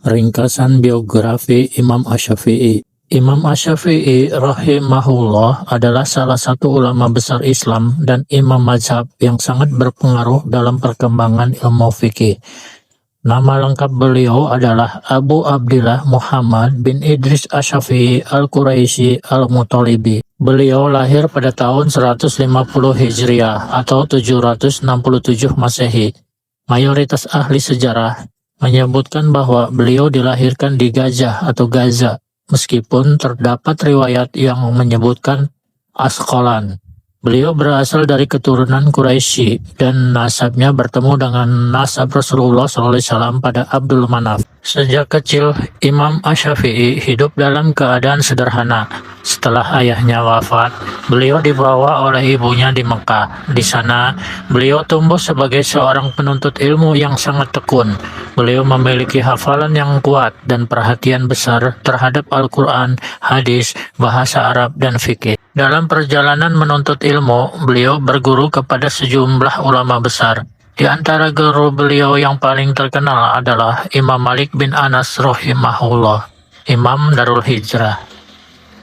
Ringkasan biografi Imam Asy-Syafi'i. Imam Asy-Syafi'i rahimahullah adalah salah satu ulama besar Islam dan imam mazhab yang sangat berpengaruh dalam perkembangan ilmu fikih. Nama lengkap beliau adalah Abu Abdillah Muhammad bin Idris Asy-Syafi'i Al-Quraisy Al-Muttalibi. Beliau lahir pada tahun 150 Hijriah atau 767 Masehi. Mayoritas ahli sejarah menyebutkan bahwa beliau dilahirkan di Gazah atau Gaza, meskipun terdapat riwayat yang menyebutkan Asqalan. Beliau berasal dari keturunan Quraisy dan nasabnya bertemu dengan nasab Rasulullah SAW pada Abdul Manaf. Sejak kecil, Imam Asy-Syafi'i hidup dalam keadaan sederhana. Setelah ayahnya wafat, beliau dibawa oleh ibunya di Mekah. Di sana, beliau tumbuh sebagai seorang penuntut ilmu yang sangat tekun. Beliau memiliki hafalan yang kuat dan perhatian besar terhadap Al-Quran, hadis, bahasa Arab, dan fikih. Dalam perjalanan menuntut ilmu, beliau berguru kepada sejumlah ulama besar. Di antara guru beliau yang paling terkenal adalah Imam Malik bin Anas rahimahullah, Imam Darul Hijrah.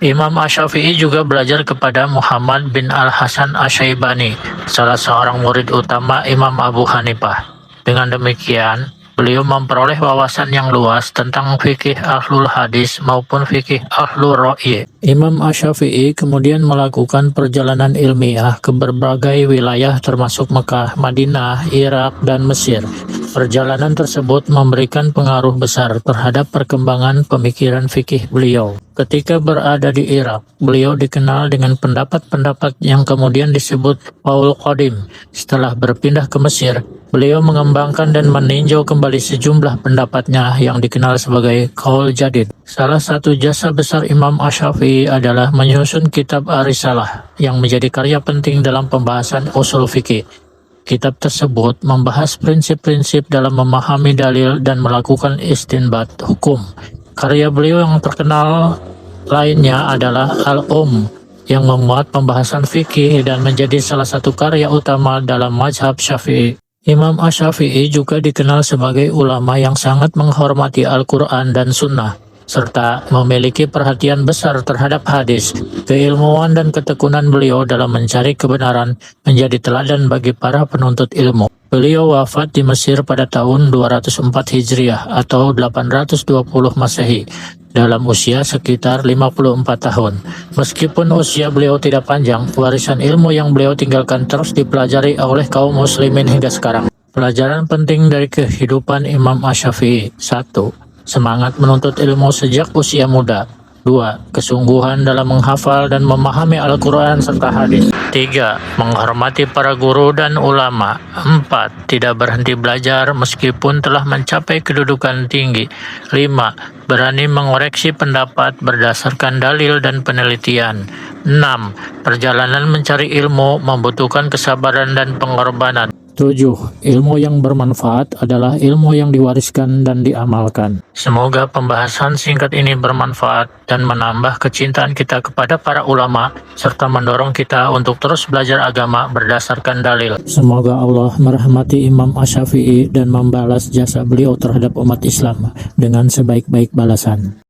Imam Asy-Syafi'i juga belajar kepada Muhammad bin Al-Hasan Asy-Syaibani, salah seorang murid utama Imam Abu Hanifah. Dengan demikian, beliau memperoleh wawasan yang luas tentang fikih ahlul hadis maupun fikih ahlul ra'yi. Imam Asy-Syafi'i kemudian melakukan perjalanan ilmiah ke berbagai wilayah termasuk Mekah, Madinah, Irak, dan Mesir. Perjalanan tersebut memberikan pengaruh besar terhadap perkembangan pemikiran fikih beliau. Ketika berada di Irak, beliau dikenal dengan pendapat-pendapat yang kemudian disebut Qaul Qadim. Setelah berpindah ke Mesir, beliau mengembangkan dan meninjau kembali sejumlah pendapatnya yang dikenal sebagai Qaul Jadid. Salah satu jasa besar Imam Asy-Syafi'i adalah menyusun kitab Ar-Risalah yang menjadi karya penting dalam pembahasan usul fikih. Kitab tersebut membahas prinsip-prinsip dalam memahami dalil dan melakukan istinbat hukum. Karya beliau yang terkenal lainnya adalah yang memuat pembahasan fikih dan menjadi salah satu karya utama dalam mazhab Syafi'i. Imam Asy-Syafi'i juga dikenal sebagai ulama yang sangat menghormati Al-Quran dan Sunnah, serta memiliki perhatian besar terhadap hadis. Keilmuan dan ketekunan beliau dalam mencari kebenaran menjadi teladan bagi para penuntut ilmu. Beliau wafat di Mesir pada tahun 204 Hijriah atau 820 Masehi dalam usia sekitar 54 tahun. Meskipun usia beliau tidak panjang, warisan ilmu yang beliau tinggalkan terus dipelajari oleh kaum muslimin hingga sekarang. Pelajaran penting dari kehidupan Imam Asy-Syafi'i. 1. Semangat menuntut ilmu sejak usia muda. 2. Kesungguhan dalam menghafal dan memahami Al-Quran serta hadis. 3. Menghormati para guru dan ulama. 4. Tidak berhenti belajar meskipun telah mencapai kedudukan tinggi. 5. Berani mengoreksi pendapat berdasarkan dalil dan penelitian. 6. Perjalanan mencari ilmu membutuhkan kesabaran dan pengorbanan. 7. Ilmu yang bermanfaat adalah ilmu yang diwariskan dan diamalkan. Semoga pembahasan singkat ini bermanfaat dan menambah kecintaan kita kepada para ulama, serta mendorong kita untuk terus belajar agama berdasarkan dalil. Semoga Allah merahmati Imam Asy-Syafi'i dan membalas jasa beliau terhadap umat Islam dengan sebaik-baik balasan.